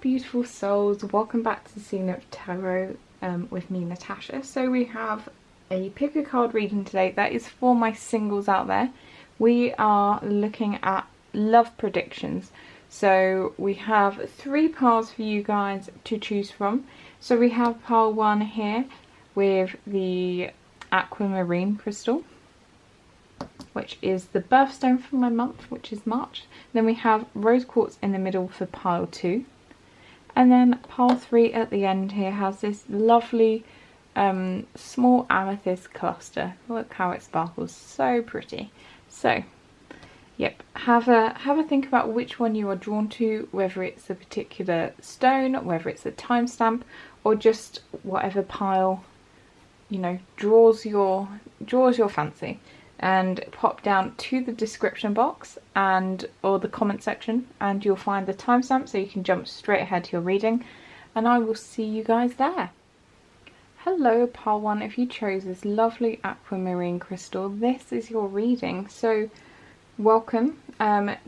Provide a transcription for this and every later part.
beautiful souls, welcome back to the Scene of Tarot with me, Natasha. So we have a pick a card reading today that is for my singles out there. We are looking at love predictions. So we have 3 piles for you guys to choose from. So we have pile 1 here with the aquamarine crystal, which is the birthstone for my month, which is March. Then we have rose quartz in the middle for pile 2. And then pile 3 at the end here has this lovely small amethyst cluster. Look how it sparkles, so pretty. So, yep, have a think about which one you are drawn to, whether it's a particular stone, whether it's a timestamp, or just whatever pile, you know, draws your fancy. And pop down to the description box or the comment section, and you'll find the timestamp so you can jump straight ahead to your reading, and I will see you guys there. Hello pile 1, if you chose this lovely aquamarine crystal, this is your reading, so welcome.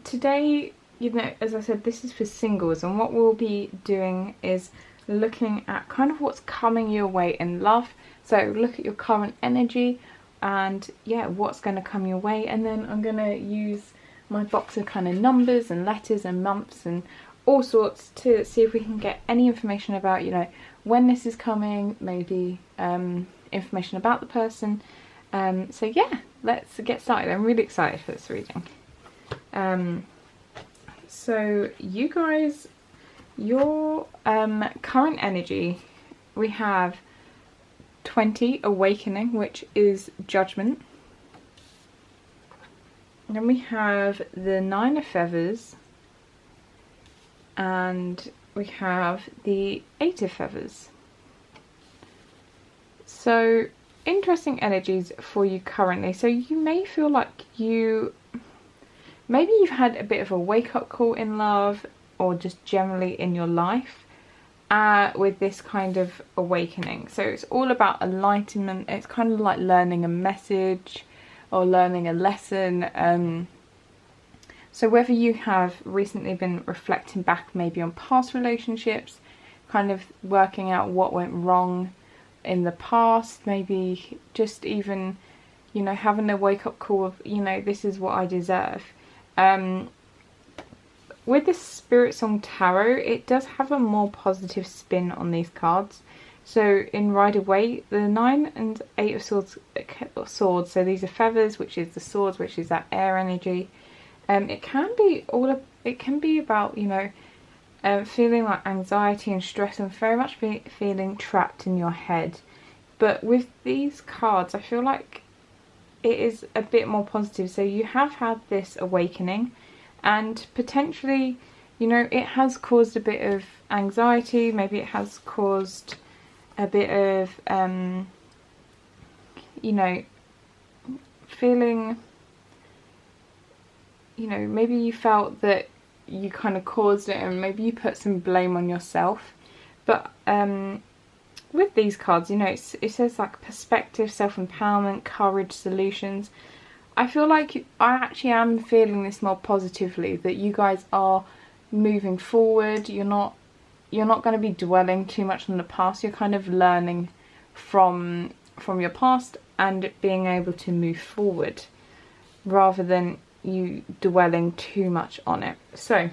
Today, you know, as I said, this is for singles, and what we'll be doing is looking at kind of what's coming your way in love. So look at your current energy, and yeah, what's going to come your way, and then I'm going to use my box of kind of numbers and letters and months and all sorts to see if we can get any information about, you know, when this is coming, maybe information about the person. So yeah, let's get started. I'm really excited for this reading. So you guys, your current energy, we have 20, awakening, which is judgment. And then we have the 9 of feathers, and we have the 8 of feathers. So interesting energies for you currently. So you may feel like maybe you've had a bit of a wake-up call in love, or just generally in your life. With this kind of awakening. So it's all about enlightenment. It's kind of like learning a message or learning a lesson. So whether you have recently been reflecting back maybe on past relationships, kind of working out what went wrong in the past, maybe just even, you know, having a wake-up call of, you know, this is what I deserve. With the Spirit Song Tarot, it does have a more positive spin on these cards. So in Rider-Waite, the 9 and 8 of swords, so these are feathers, which is the swords, which is that air energy. It can be about, you know, feeling like anxiety and stress, and very much feeling trapped in your head. But with these cards, I feel like it is a bit more positive. So you have had this awakening, and potentially, you know, it has caused a bit of anxiety. Maybe it has caused a bit of, you know, feeling, you know, maybe you felt that you kind of caused it, and maybe you put some blame on yourself. But with these cards, you know, it says like perspective, self-empowerment, courage, solutions. I feel like I actually am feeling this more positively, that you guys are moving forward. You're not going to be dwelling too much on the past. You're kind of learning from your past and being able to move forward, rather than you dwelling too much on it. So,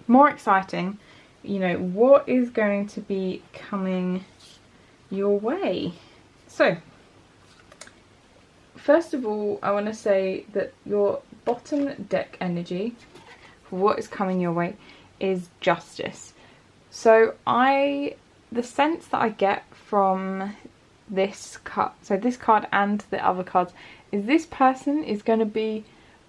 more exciting, you know, what is going to be coming your way? So, first of all, I want to say that your bottom deck energy for what is coming your way is justice. So the sense that I get from this card, so this card and the other cards, is this person is going to be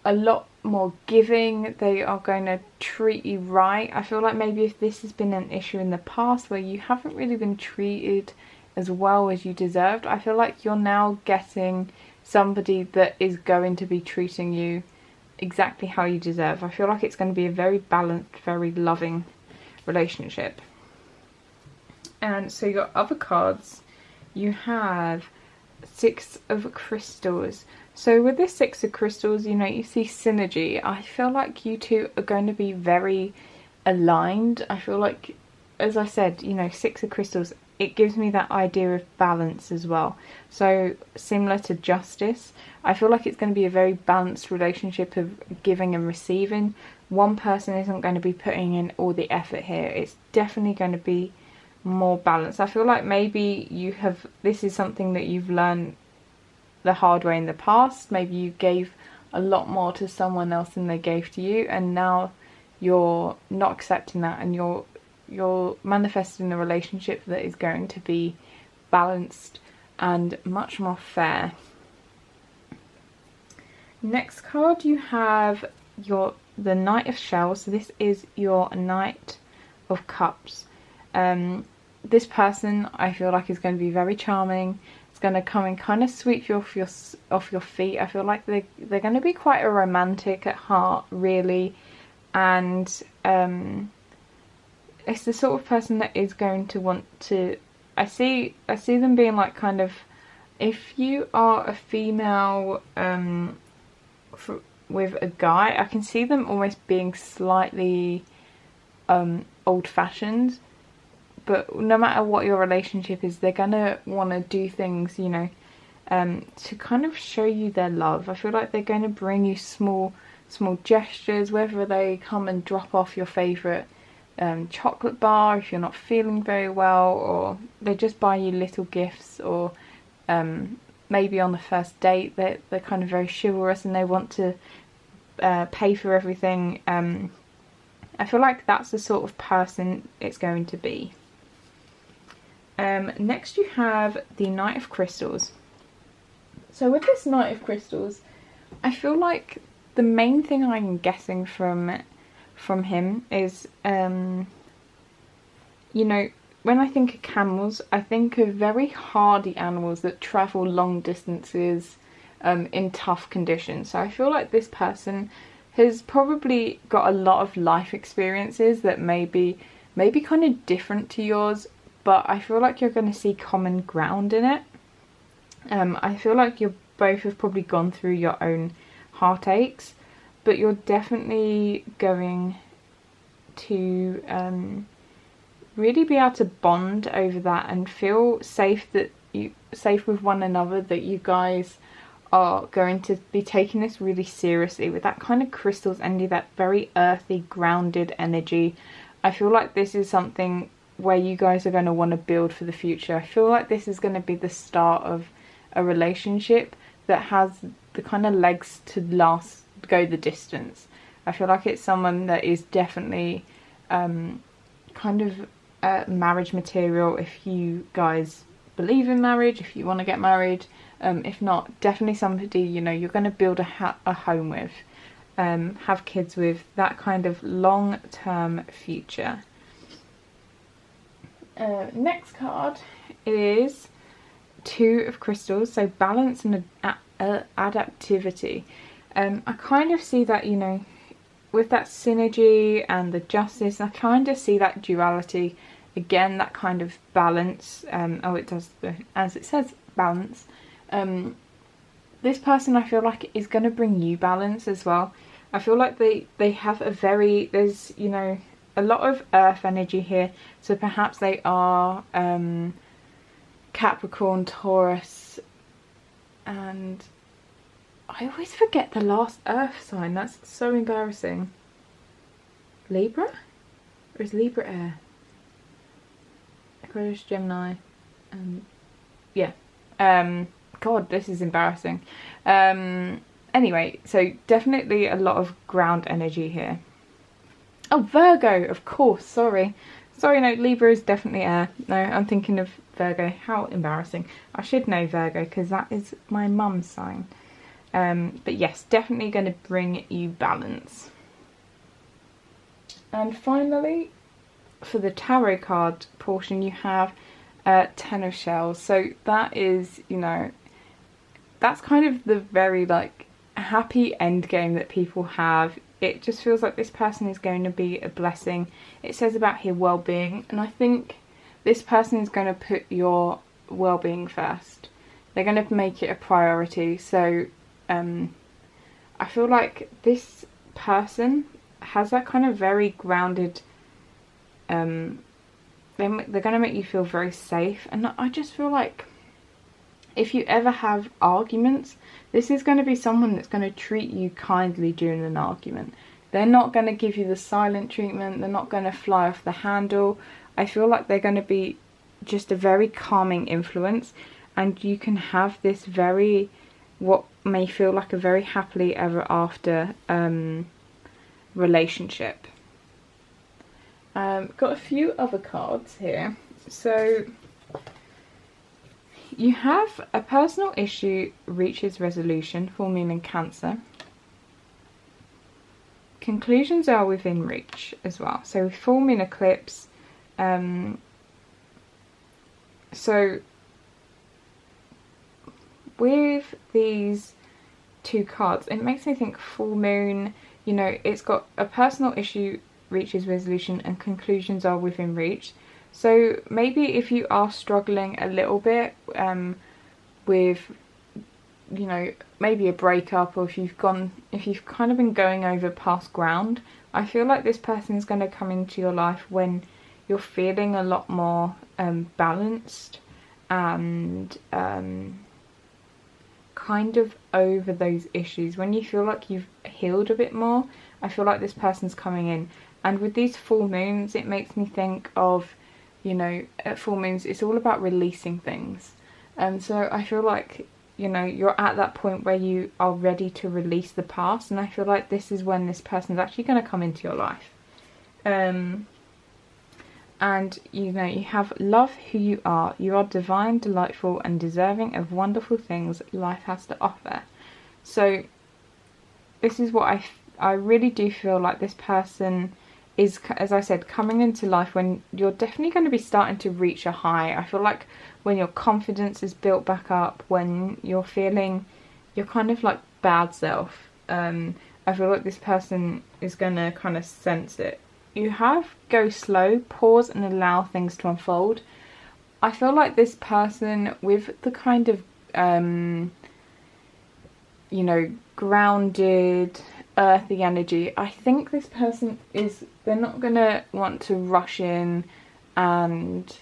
a lot more giving. They are going to treat you right. I feel like maybe if this has been an issue in the past where you haven't really been treated as well as you deserved, I feel like you're now getting somebody that is going to be treating you exactly how you deserve. I feel like it's going to be a very balanced, very loving relationship. And so your other cards, you have 6 of crystals. So with this 6 of crystals, you know, you see synergy. I feel like you two are going to be very aligned. I feel like, as I said, you know, Six of Crystals, it gives me that idea of balance as well. So similar to Justice, I feel like it's going to be a very balanced relationship of giving and receiving. One person isn't going to be putting in all the effort here. It's definitely going to be more balanced. I feel like maybe this is something that you've learned the hard way in the past. Maybe you gave a lot more to someone else than they gave to you, and now you're not accepting that, and you're manifesting a relationship that is going to be balanced and much more fair. Next card, you have the Knight of Shells. So this is your Knight of Cups. This person, I feel like, is going to be very charming. It's going to come and kind of sweep you off your feet. I feel like they're going to be quite a romantic at heart, really, and it's the sort of person that is going to want to. I see them being like, kind of, if you are a female with a guy, I can see them almost being slightly old-fashioned. But no matter what your relationship is, they're gonna want to do things, you know, to kind of show you their love. I feel like they're going to bring you small gestures, whether they come and drop off your favourite chocolate bar if you're not feeling very well, or they just buy you little gifts, or maybe on the first date they're kind of very chivalrous and they want to pay for everything. I feel like that's the sort of person it's going to be. Next you have the Knight of Crystals. So with this Knight of Crystals, I feel like the main thing I'm guessing from him is, you know, when I think of camels, I think of very hardy animals that travel long distances in tough conditions. So I feel like this person has probably got a lot of life experiences that may be kind of different to yours, but I feel like you're going to see common ground in it. I feel like you both have probably gone through your own heartaches, but you're definitely going to really be able to bond over that and feel safe with one another, that you guys are going to be taking this really seriously with that kind of crystals energy, that very earthy, grounded energy. I feel like this is something where you guys are going to want to build for the future. I feel like this is going to be the start of a relationship that has the kind of legs to go the distance. I feel like it's someone that is definitely kind of marriage material if you guys believe in marriage, if you want to get married. If not, definitely somebody, you know, you're going to build a home with, have kids with, that kind of long-term future. Next card is Two of Crystals, so balance and adaptivity. I kind of see that, you know, with that synergy and the justice, I kind of see that duality again, that kind of balance. It does, as it says, balance. This person, I feel like, is going to bring you balance as well. I feel like they have there's, you know, a lot of earth energy here, so perhaps they are Capricorn, Taurus, and I always forget the last earth sign. That's so embarrassing. Libra? Or is Libra air? Aquarius, Gemini, yeah. God, this is embarrassing. Anyway, so definitely a lot of ground energy here. Oh, Virgo, of course, sorry, no, Libra is definitely air. No, I'm thinking of Virgo. How embarrassing. I should know Virgo because that is my mum's sign. But yes, definitely going to bring you balance. And finally, for the tarot card portion, you have Ten of Shells. So that is, you know, that's kind of the very, like, happy end game that people have. It just feels like this person is going to be a blessing. It says about here well-being, and I think this person is going to put your well-being first. They're going to make it a priority. So I feel like this person has that kind of very grounded they're going to make you feel very safe. And I just feel like if you ever have arguments, this is going to be someone that's going to treat you kindly during an argument. They're not going to give you the silent treatment. They're not going to fly off the handle. I feel like they're going to be just a very calming influence, and you can have this very, what may feel like a very happily ever after relationship. Got a few other cards here. So you have a personal issue reaches resolution, full moon in Cancer. Conclusions are within reach as well. So full moon eclipse. So with these two cards, it makes me think full moon, you know, it's got a personal issue reaches resolution and conclusions are within reach. So maybe if you are struggling a little bit with, you know, maybe a breakup, or if you've kind of been going over past ground, I feel like this person is going to come into your life when you're feeling a lot more balanced and kind of over those issues. When you feel like you've healed a bit more, I feel like this person's coming in. And with these full moons, it makes me think of, you know, at full moons, it's all about releasing things. So I feel like, you know, you're at that point where you are ready to release the past. And I feel like this is when this person's actually going to come into your life. And, you know, you have love who you are. You are divine, delightful, and deserving of wonderful things life has to offer. So this is what I really do feel like this person is, as I said, coming into life when you're definitely going to be starting to reach a high. I feel like when your confidence is built back up, when you're feeling your kind of like bad self, I feel like this person is going to kind of sense it. You have go slow, pause and allow things to unfold. I feel like this person with the kind of, you know, grounded, earthy energy, I think this person is, they're not going to want to rush in and,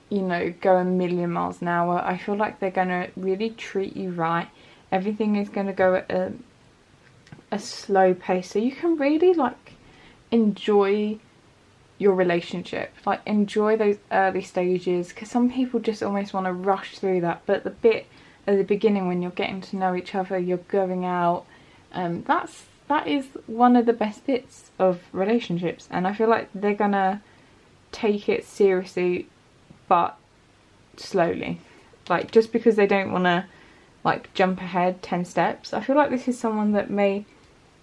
you know, go a million miles an hour. I feel like they're going to really treat you right. Everything is going to go at a slow pace, so you can really like enjoy your relationship, like enjoy those early stages, because some people just almost want to rush through that. But the bit at the beginning when you're getting to know each other, you're going out, that is one of the best bits of relationships. And I feel like they're gonna take it seriously, but slowly. Like, just because they don't want to like jump ahead 10 steps. I feel like this is someone that may,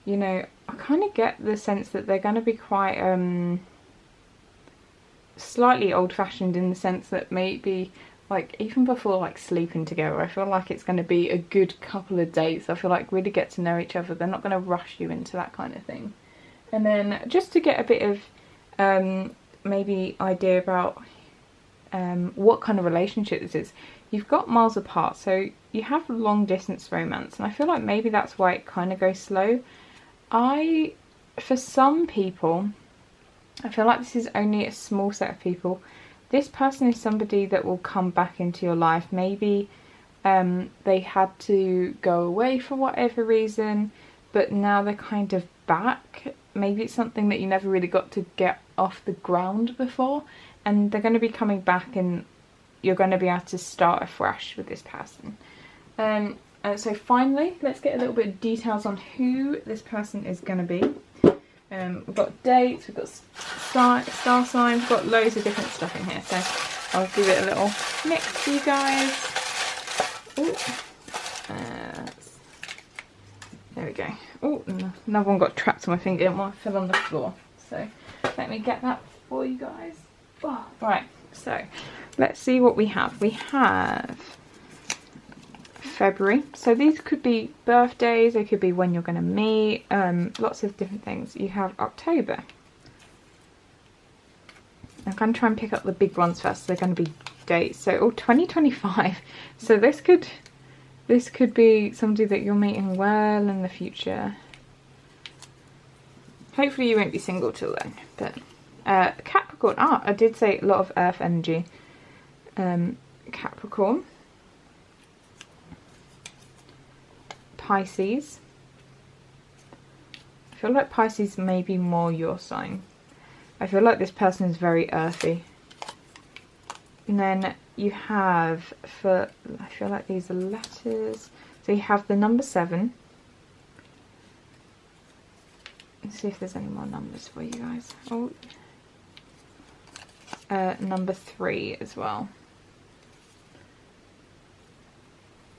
you know, I kind of get the sense that they're going to be quite slightly old-fashioned, in the sense that maybe like even before like sleeping together, I feel like it's going to be a good couple of dates. I feel like really get to know each other. They're not going to rush you into that kind of thing. And then just to get a bit of maybe idea about what kind of relationship this is, you've got miles apart, so you have long distance romance, and I feel like maybe that's why it kind of goes slow. For some people, I feel like this is only a small set of people. This person is somebody that will come back into your life. Maybe they had to go away for whatever reason, but now they're kind of back. Maybe it's something that you never really got to get off the ground before, and they're going to be coming back, and you're going to be able to start afresh with this person. So finally, let's get a little bit of details on who this person is going to be. We've got dates, we've got star signs, we've got loads of different stuff in here, so I'll give it a little mix for you guys. Ooh. There we go. Oh, another one got trapped on my finger and one fell on the floor, so let me get that for you guys. Oh, right, so let's see what we have. We have February, so these could be birthdays, they could be when you're going to meet, lots of different things. You have October. I'm going to try and pick up the big ones first, so they're going to be dates. So 2025, so this could be somebody that you're meeting well in the future. Hopefully you won't be single till then, but Capricorn. I did say a lot of earth energy. Capricorn. Pisces. I feel like Pisces may be more your sign. I feel like this person is very earthy. And then you have, I feel like these are letters. So you have the number 7. Let's see if there's any more numbers for you guys. Oh, number 3 as well.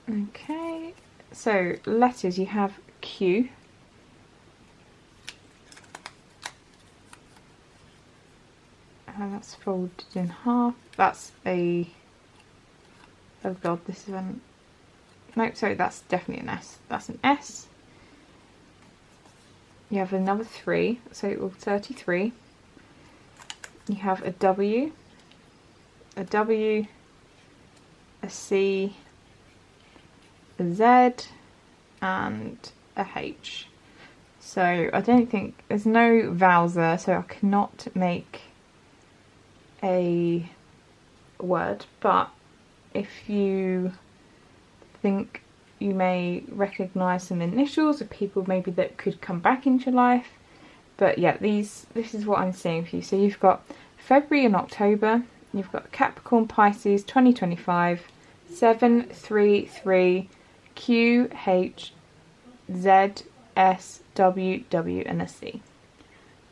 Okay, so letters, you have Q. And that's folded in half. That's a, oh god, this is an, nope, sorry, that's definitely an S. That's an S. You have another 3, so 33. You have a W, a C, a Z, and a H. So I don't think, there's no vowels there, so I cannot make a word, but if you think you may recognise some initials of people maybe that could come back into your life. But yeah, this is what I'm seeing for you. So you've got February and October, you've got Capricorn, Pisces 2025, 733, Q, H, Z, S, W, W and a C.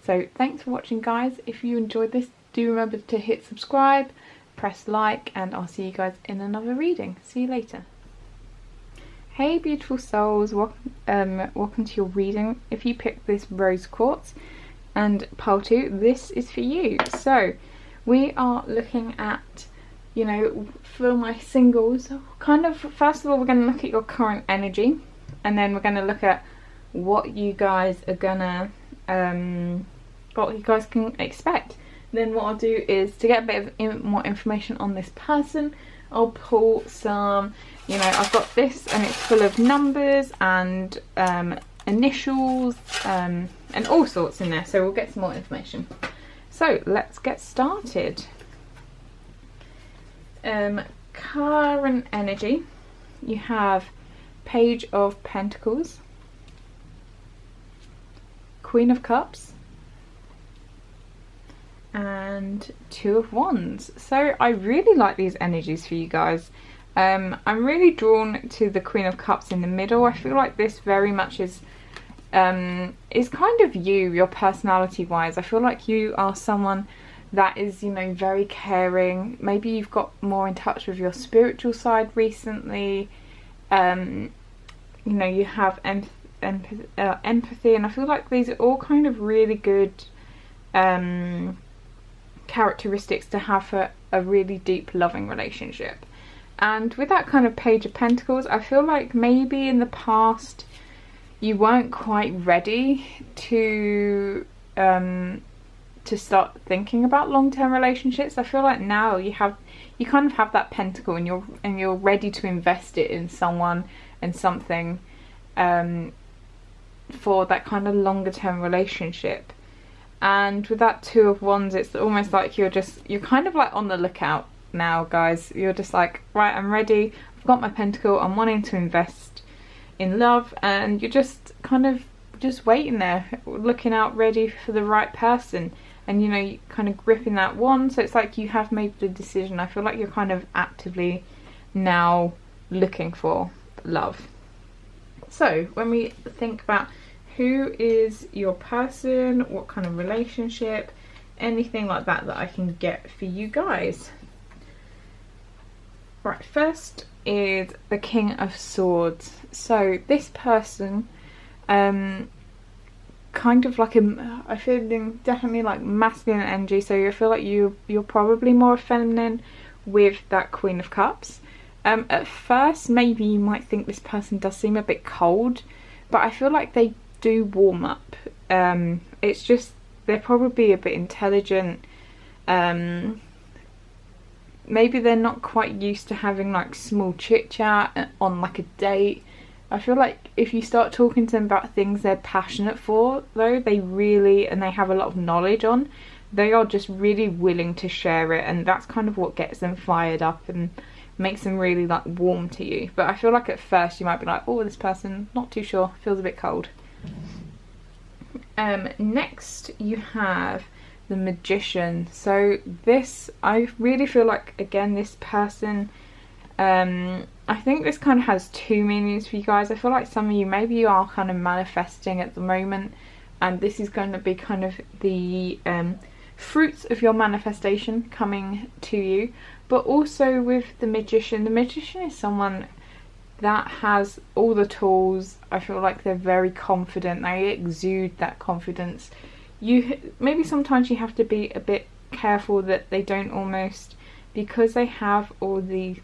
So thanks for watching guys. If you enjoyed this, do remember to hit subscribe, press like, and I'll see you guys in another reading. See you later. Hey beautiful souls, welcome to your reading. If you picked this rose quartz and pile 2, this is for you. So we are looking at, you know, for my singles, kind of, first of all we're going to look at your current energy, and then we're going to look at what you guys are gonna, what you guys can expect. Then what I'll do is, to get a bit of more information on this person, I'll pull some, you know, I've got this and it's full of numbers and initials and all sorts in there, so we'll get some more information. So let's get started. Current energy, you have Page of Pentacles, Queen of Cups, and Two of Wands. So I really like these energies for you guys. I'm really drawn to the Queen of Cups in the middle. I feel like this very much is kind of you, your personality wise. I feel like you are someone that is, you know, very caring. Maybe you've got more in touch with your spiritual side recently. You know, you have empathy, and I feel like these are all kind of really good characteristics to have for a really deep loving relationship. And with that kind of Page of Pentacles, I feel like maybe in the past you weren't quite ready to start thinking about long-term relationships. I feel like now you kind of have that pentacle, and you're ready to invest it in someone and something for that kind of longer term relationship. And with that Two of Wands, it's almost like you're kind of like on the lookout now, guys. You're just like, right, I'm ready, I've got my pentacle, I'm wanting to invest in love, and you're just kind of just waiting there, looking out, ready for the right person. And you know, you kind of gripping that wand, so it's like you have made the decision. I feel like you're kind of actively now looking for love. So when we think about who is your person, what kind of relationship, anything like that I can get for you guys. Right, first is the King of Swords. So this person, kind of like I feel definitely like masculine energy, so I feel like you're probably more feminine with that Queen of Cups. At first maybe you might think this person does seem a bit cold, but I feel like they do warm up. It's just they're probably a bit intelligent. Maybe they're not quite used to having like small chit chat on like a date. I feel like if you start talking to them about things they're passionate for, though, they have a lot of knowledge on, they are just really willing to share it, and that's kind of what gets them fired up and makes them really like warm to you. But I feel like at first you might be like, oh, this person, not too sure, feels a bit cold. Next you have the Magician. So this, I really feel like, again, this person, I think this kind of has two meanings for you guys. I feel like some of you, maybe you are kind of manifesting at the moment, and this is going to be kind of the fruits of your manifestation coming to you. But also with the Magician is someone that has all the tools. I feel like they're very confident, they exude that confidence. Maybe sometimes you have to be a bit careful that they don't almost, because they have all the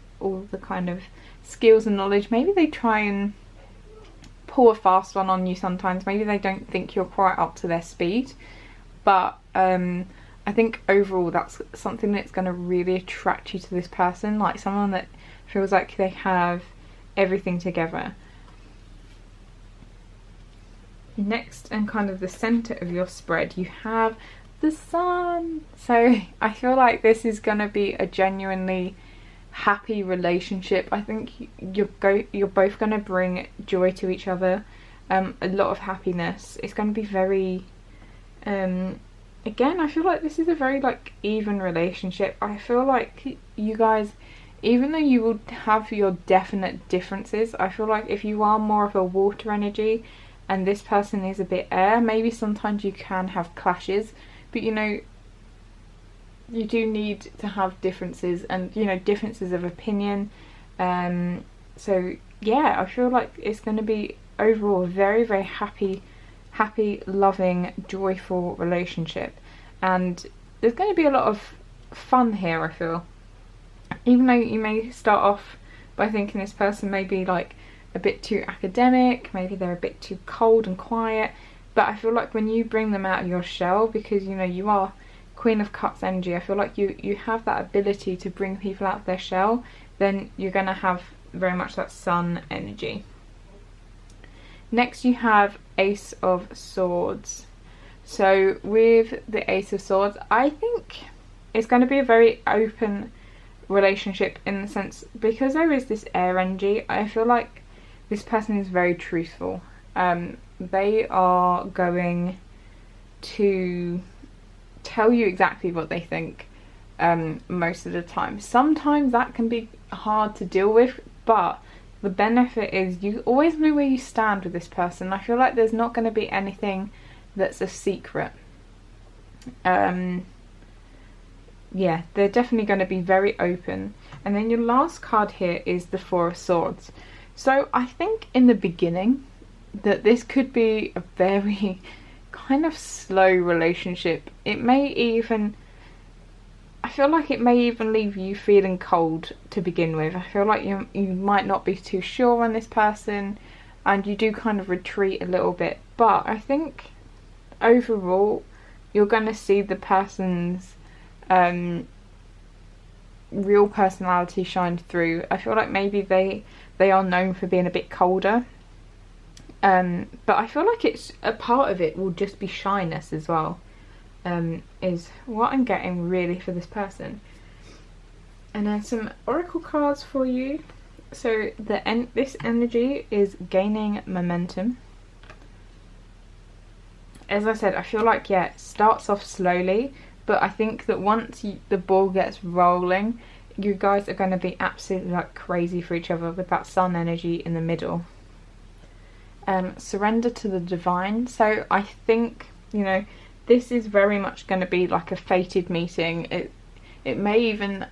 kind of skills and knowledge, maybe they try and pull a fast one on you sometimes. Maybe they don't think you're quite up to their speed, but I think overall that's something that's going to really attract you to this person, like someone that feels like they have everything together. Next, and kind of the center of your spread, you have the Sun. So I feel like this is going to be a genuinely happy relationship. I think you're both going to bring joy to each other, a lot of happiness. It's going to be very again, I feel like this is a very like even relationship. I feel like you guys, even though you will have your definite differences, I feel like if you are more of a water energy and this person is a bit air, maybe sometimes you can have clashes, but you know, you do need to have differences, and you know, differences of opinion. So yeah, I feel like it's going to be overall a very, very happy, loving, joyful relationship, and there's going to be a lot of fun here. I feel, even though you may start off by thinking this person may be like a bit too academic, maybe they're a bit too cold and quiet, but I feel like when you bring them out of your shell, because you know you are Queen of Cups energy, I feel like you have that ability to bring people out of their shell, then you're going to have very much that Sun energy. Next you have Ace of Swords. So with the Ace of Swords, I think it's going to be a very open relationship, in the sense, because there is this air energy, I feel like this person is very truthful. They are going to tell you exactly what they think most of the time. Sometimes that can be hard to deal with, but the benefit is you always know where you stand with this person. I feel like there's not going to be anything that's a secret. Yeah, they're definitely going to be very open. And then your last card here is the Four of Swords. So I think in the beginning that this could be a very kind of slow relationship. It may even, I feel like it may even leave you feeling cold to begin with. I feel like you might not be too sure on this person, and you do kind of retreat a little bit. But I think overall you're going to see the person's real personality shine through. I feel like maybe they are known for being a bit colder, but I feel like it's a part of it will just be shyness as well, is what I'm getting really for this person. And then some oracle cards for you. So this energy is gaining momentum. As I said, I feel like, yeah, it starts off slowly, but I think that once the ball gets rolling, you guys are going to be absolutely like crazy for each other with that Sun energy in the middle. Surrender to the divine. So I think, you know, this is very much going to be like a fated meeting. It may even,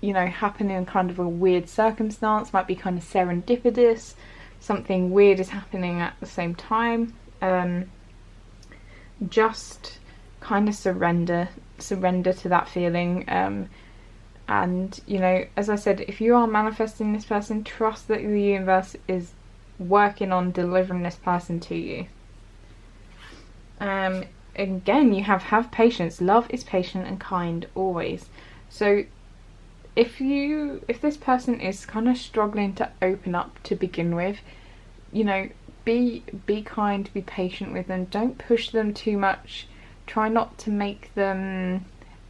you know, happen in kind of a weird circumstance, might be kind of serendipitous, something weird is happening at the same time. Just kind of surrender to that feeling, and you know, as I said, if you are manifesting this person, trust that the universe is working on delivering this person to you. Again, you have patience. Love is patient and kind always. So if this person is kind of struggling to open up to begin with, you know, be kind, be patient with them. Don't push them too much. try not to make them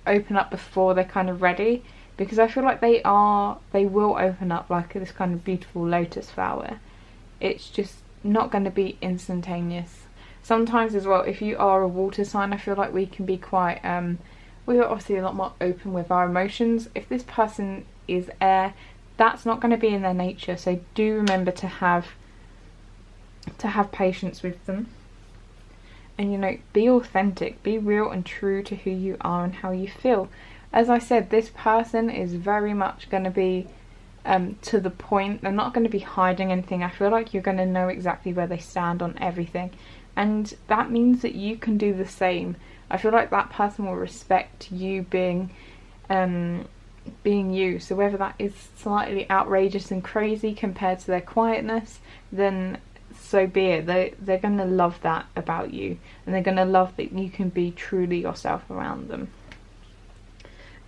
open up before they're kind of ready, because I feel like they will open up like this kind of beautiful lotus flower. It's just not going to be instantaneous. Sometimes as well, if you are a water sign, I feel like we can be quite we're obviously a lot more open with our emotions. If this person is air, that's not going to be in their nature, so do remember to have patience with them. And, you know, be authentic, be real and true to who you are and how you feel. As I said, this person is very much going to be to the point. They're not going to be hiding anything. I feel like you're going to know exactly where they stand on everything, and that means that you can do the same. I feel like that person will respect you being you. So whether that is slightly outrageous and crazy compared to their quietness, then so be it. They're going to love that about you, and they're going to love that you can be truly yourself around them.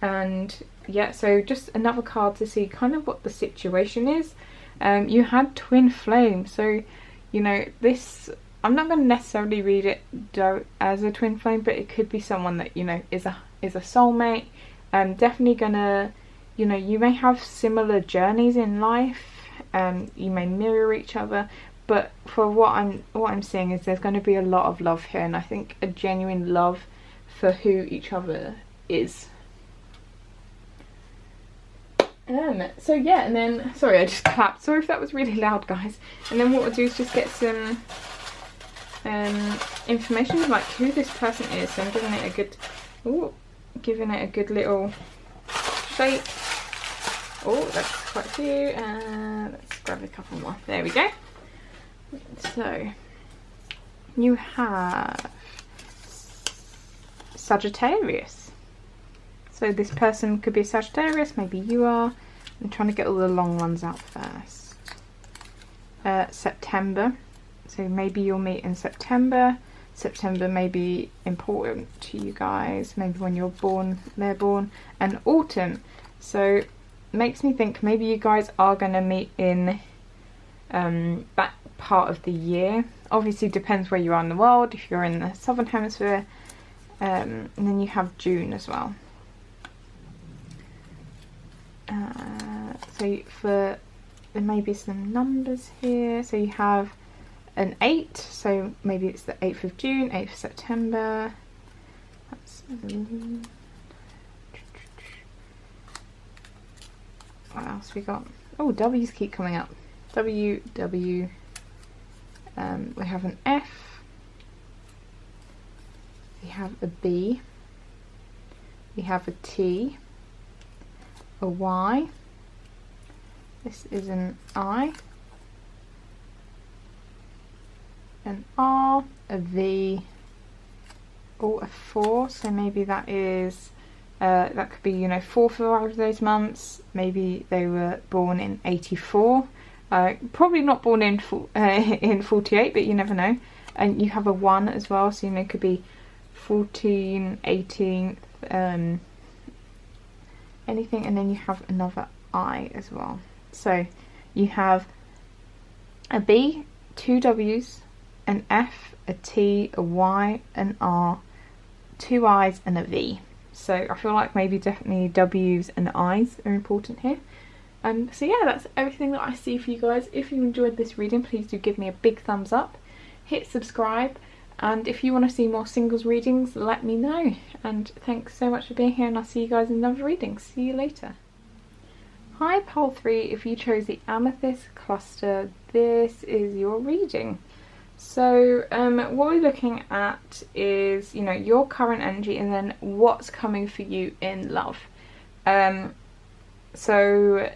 And yeah, so just another card to see kind of what the situation is. You had twin flame, so you know this, I'm not going to necessarily read it as a twin flame, but it could be someone that, you know, is a soulmate. Definitely gonna, you know, you may have similar journeys in life, you may mirror each other, but for what I'm seeing is there's going to be a lot of love here, and I think a genuine love for who each other is. So yeah, and then, sorry, I just clapped, sorry if that was really loud, guys. And then what we'll do is just get some information like who this person is. So I'm giving it a good little shake. Oh, that's quite a few. Let's grab a couple more. There we go. So you have Sagittarius. So this person could be Sagittarius, maybe you are. I'm trying to get all the long ones out first. September. So maybe you'll meet in September. September may be important to you guys, maybe when you're born, they're born. And autumn. So makes me think maybe you guys are going to meet in that part of the year. Obviously depends where you are in the world, if you're in the southern hemisphere. And then you have June as well. So there may be some numbers here. So you have an 8, so maybe it's the 8th of June, 8th of September. That's what else we got? Oh, W's keep coming up. W. We have an F. We have a B. We have a T. A Y. This is an I. An R, a V, or a 4. So maybe that is that could be, you know, 4 for either of those months. Maybe they were born in 84. Probably not born in 48, but you never know. And you have a 1 as well, so you know it could be 14, 18th, anything. And then you have another I as well. So you have a B, 2 W's, an F, a T, a Y, an R, 2 I's and a V. So I feel like maybe definitely W's and I's are important here. So yeah, that's everything that I see for you guys. If you enjoyed this reading, please do give me a big thumbs up, hit subscribe, and if you want to see more singles readings, let me know. And thanks so much for being here, and I'll see you guys in another reading. See you later. Hi Pole 3, if you chose the Amethyst cluster, this is your reading. So what we're looking at is, you know, your current energy and then what's coming for you in love. So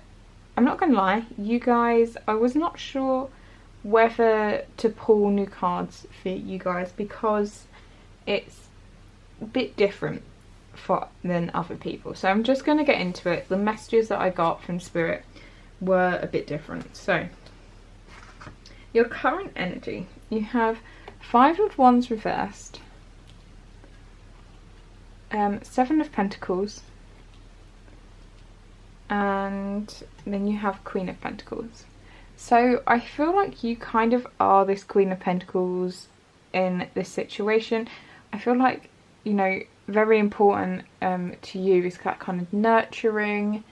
I'm not going to lie, you guys, I was not sure whether to pull new cards for you guys because it's a bit different than other people. So I'm just going to get into it. The messages that I got from Spirit were a bit different. So your current energy, you have 5 of Wands reversed, 7 of Pentacles, and then you have Queen of Pentacles. So I feel like you kind of are this Queen of Pentacles in this situation. I feel like you know, very important to you is that kind of nurturing.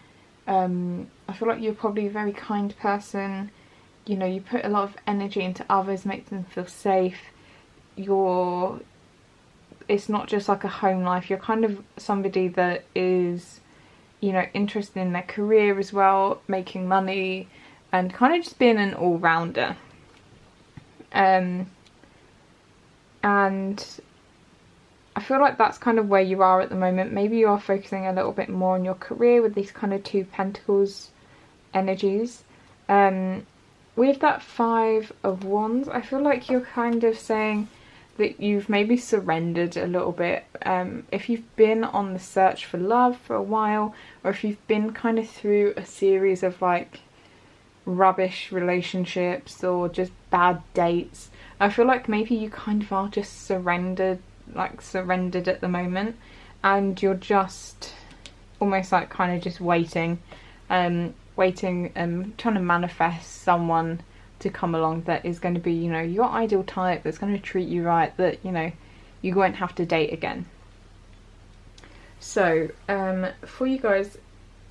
I feel like you're probably a very kind person. You know, you put a lot of energy into others, make them feel safe. It's not just like a home life. You're kind of somebody that is, you know, interested in their career as well, making money, and kind of just being an all-rounder. And I feel like that's kind of where you are at the moment. Maybe you are focusing a little bit more on your career with these kind of 2 Pentacles energies. With that 5 of Wands, I feel like you're kind of saying that you've maybe surrendered a little bit. If you've been on the search for love for a while, or if you've been kind of through a series of like rubbish relationships or just bad dates, I feel like maybe you kind of are just surrendered at the moment, and you're just almost like kind of just waiting, trying to manifest someone to come along that is going to be, you know, your ideal type, that's going to treat you right, that, you know, you won't have to date again. So for you guys,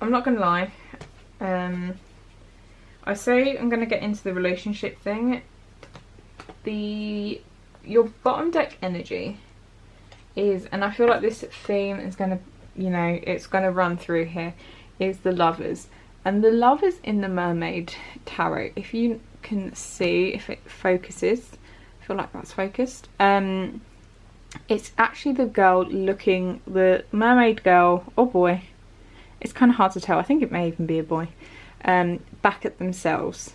I'm not gonna lie, I say I'm gonna get into the relationship thing. Your bottom deck energy is, and I feel like this theme is gonna, you know, it's gonna run through here, is the Lovers. And the Lovers in the Mermaid Tarot, if you can see, if it focuses, I feel like that's focused. It's actually the mermaid girl or boy, it's kind of hard to tell, I think it may even be a boy, back at themselves.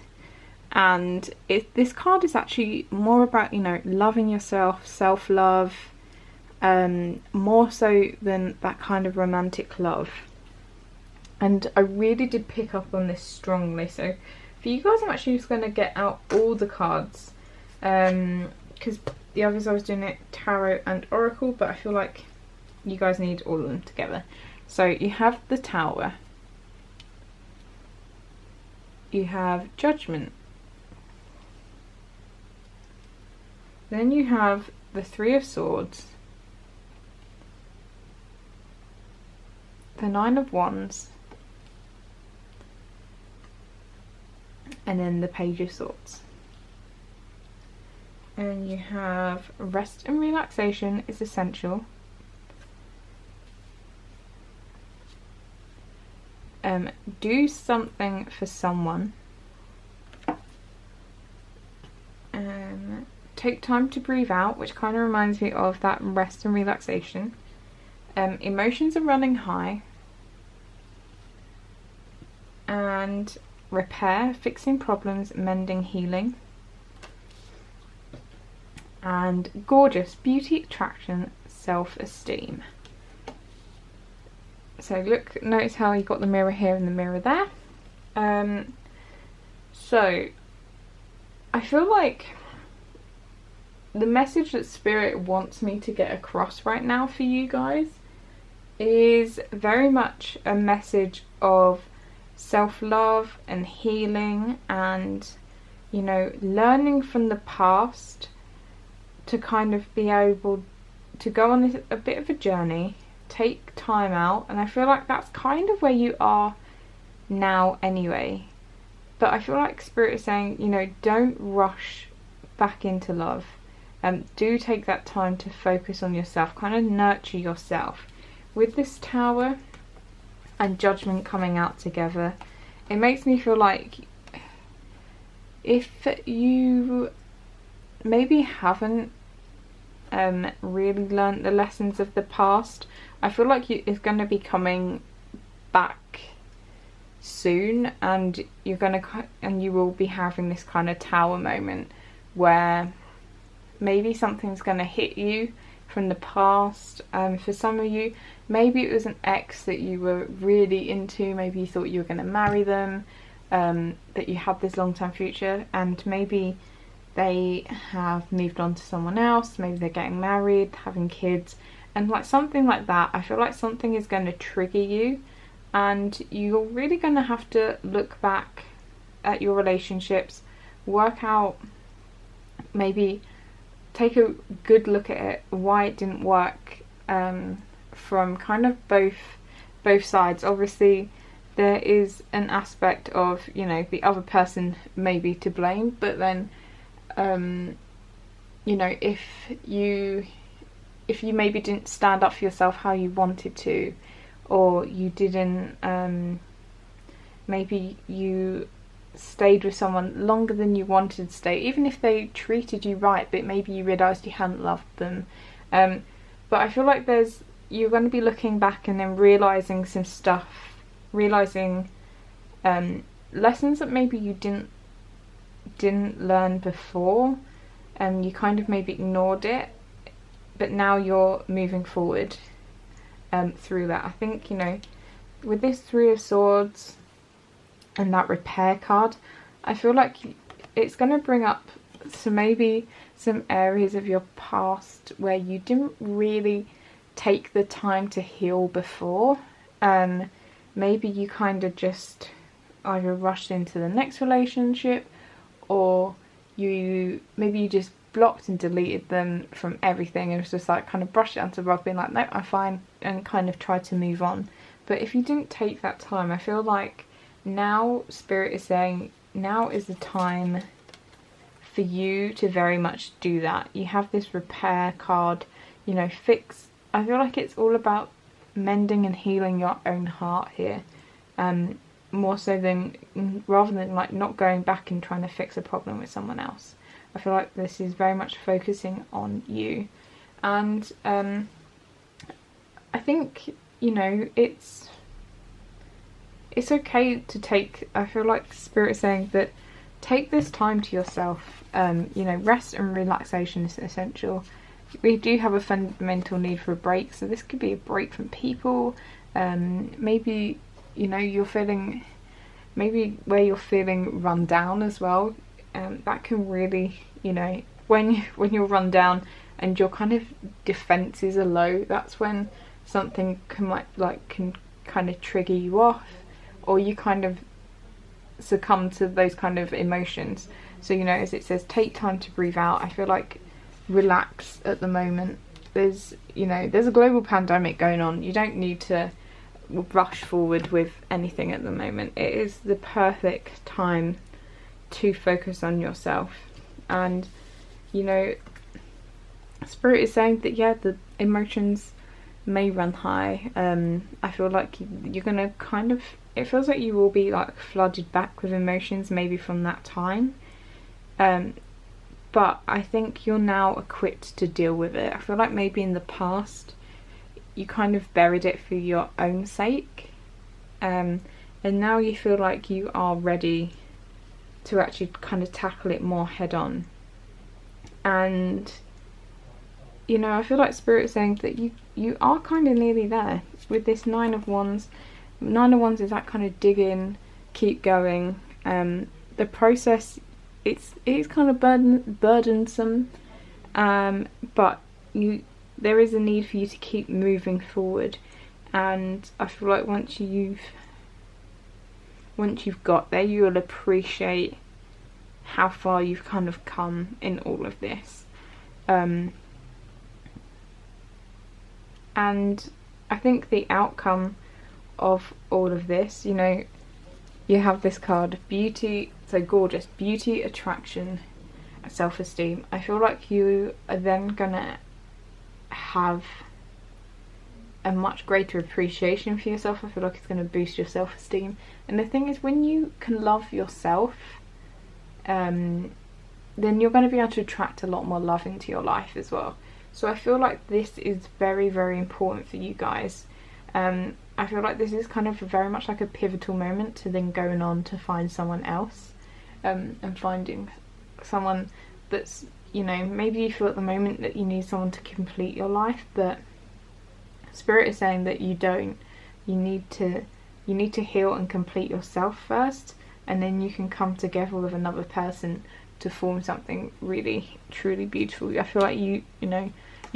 And this card is actually more about, you know, loving yourself, self-love, more so than that kind of romantic love. And I really did pick up on this strongly. So for you guys, I'm actually just going to get out all the cards, because the others I was doing it Tarot and Oracle, but I feel like you guys need all of them together. So you have the Tower, you have Judgment, then you have the Three of Swords, the Nine of Wands, and then the Page of Swords. And you have rest and relaxation is essential. Do something for someone. Take time to breathe out, which kind of reminds me of that rest and relaxation. Emotions are running high. And repair, fixing problems, mending, healing. And gorgeous, beauty, attraction, self-esteem. So look, notice how you got the mirror here and the mirror there. So I feel like the message that Spirit wants me to get across right now for you guys is very much a message of self-love and healing, and, you know, learning from the past to kind of be able to go on a bit of a journey, take time out. And I feel like that's kind of where you are now anyway, but I feel like Spirit is saying, you know, don't rush back into love. Do take that time to focus on yourself, kind of nurture yourself. With this Tower and Judgment coming out together, it makes me feel like if you maybe haven't really learned the lessons of the past, I feel like it's going to be coming back soon, and you will be having this kind of Tower moment where maybe something's going to hit you from the past. For some of you, maybe it was an ex that you were really into, maybe you thought you were going to marry them, that you had this long-term future, and maybe they have moved on to someone else, maybe they're getting married, having kids, and like something like that. I feel like something is going to trigger you, and you're really going to have to look back at your relationships, work out, maybe take a good look at it, why it didn't work, from kind of both sides. Obviously there is an aspect of, you know, the other person may be to blame, but then you know, if you maybe didn't stand up for yourself how you wanted to, or you didn't, maybe you stayed with someone longer than you wanted to stay, even if they treated you right, but maybe you realised you hadn't loved them. But I feel like you're going to be looking back and then realising some stuff, realising lessons that maybe you didn't learn before, and you kind of maybe ignored it, but now you're moving forward through that. I think, you know, with this Three of Swords and that repair card, I feel like it's going to bring up maybe some areas of your past where you didn't really take the time to heal before, and maybe you kind of just either rushed into the next relationship, or maybe you just blocked and deleted them from everything and was just like kind of brushed it under the rug, being like, no, I'm fine, and kind of tried to move on. But if you didn't take that time, I feel like now Spirit is saying now is the time for you to very much do that. You have this repair card, you know, fix. I feel like it's all about mending and healing your own heart here, more so than, rather than like not going back and trying to fix a problem with someone else. I feel like this is very much focusing on you, and I think, you know, it's okay to take, I feel like Spirit is saying that take this time to yourself. You know, rest and relaxation is essential. We do have a fundamental need for a break, so this could be a break from people. Maybe, you know, you're feeling, maybe where you're feeling run down as well. That can really, you know, when you're run down and your kind of defences are low, that's when something can kind of trigger you off, or you kind of succumb to those kind of emotions. So, you know, as it says, take time to breathe out. I feel like relax at the moment. There's a global pandemic going on. You don't need to rush forward with anything at the moment. It is the perfect time to focus on yourself. And, you know, Spirit is saying that, yeah, the emotions may run high. I feel like you're gonna kind of, it feels like you will be like flooded back with emotions maybe from that time, but I think you're now equipped to deal with it. I feel like maybe in the past you kind of buried it for your own sake, and now you feel like you are ready to actually kind of tackle it more head on. And, you know, I feel like Spirit is saying that you are kind of nearly there with this Nine of Wands. Nine of Wands is that kind of dig in, keep going. The process, it's kind of burdensome, but there is a need for you to keep moving forward. And I feel like once you've got there, you will appreciate how far you've kind of come in all of this. And I think the outcome of all of this, you know, you have this card of beauty, so gorgeous, beauty, attraction, self-esteem. I feel like you are then gonna have a much greater appreciation for yourself. I feel like it's going to boost your self-esteem. And the thing is, when you can love yourself, then you're going to be able to attract a lot more love into your life as well. So I feel like this is very, very important for you guys. I feel like this is kind of very much like a pivotal moment to then going on to find someone else, and finding someone that's, you know, maybe you feel at the moment that you need someone to complete your life, but Spirit is saying that you don't. You need to heal and complete yourself first, and then you can come together with another person to form something really, truly beautiful. I feel like you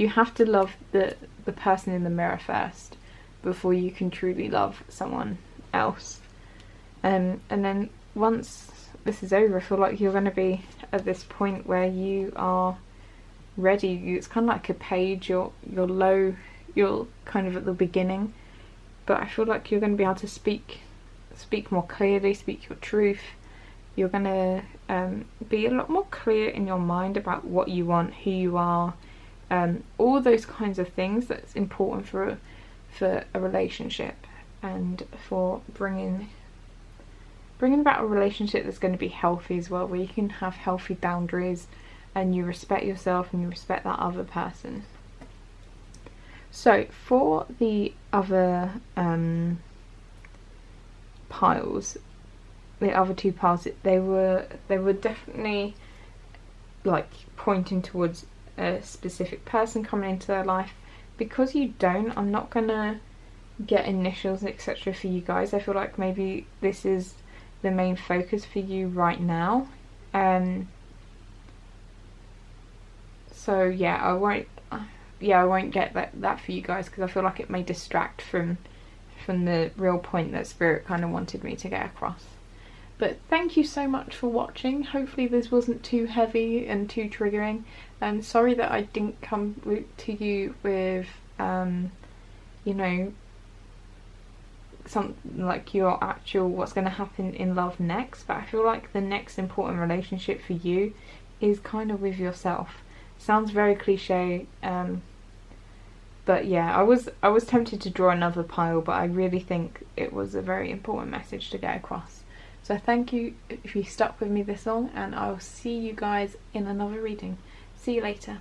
have to love the person in the mirror first before you can truly love someone else. And then once this is over, I feel like you're going to be at this point where you are ready. It's kind of like a page. You're low, you're kind of at the beginning, but I feel like you're going to be able to speak more clearly, speak your truth. You're going to be a lot more clear in your mind about what you want, who you are, all those kinds of things that's important for a relationship, and for bringing about a relationship that's going to be healthy as well, where you can have healthy boundaries and you respect yourself and you respect that other person. So for the other piles, the other two piles, they were definitely like pointing towards a specific person coming into their life. Because you don't, I'm not gonna get initials etc for you guys. I feel like maybe this is the main focus for you right now. So yeah, I won't get that for you guys, because I feel like it may distract from the real point that Spirit kind of wanted me to get across. But thank you so much for watching. Hopefully this wasn't too heavy and too triggering. Sorry that I didn't come to you with you know, something like your actual what's going to happen in love next, but I feel like the next important relationship for you is kind of with yourself. Sounds very cliche, but yeah, I was tempted to draw another pile, but I really think it was a very important message to get across. So thank you if you stuck with me this long, and I'll see you guys in another reading. See you later.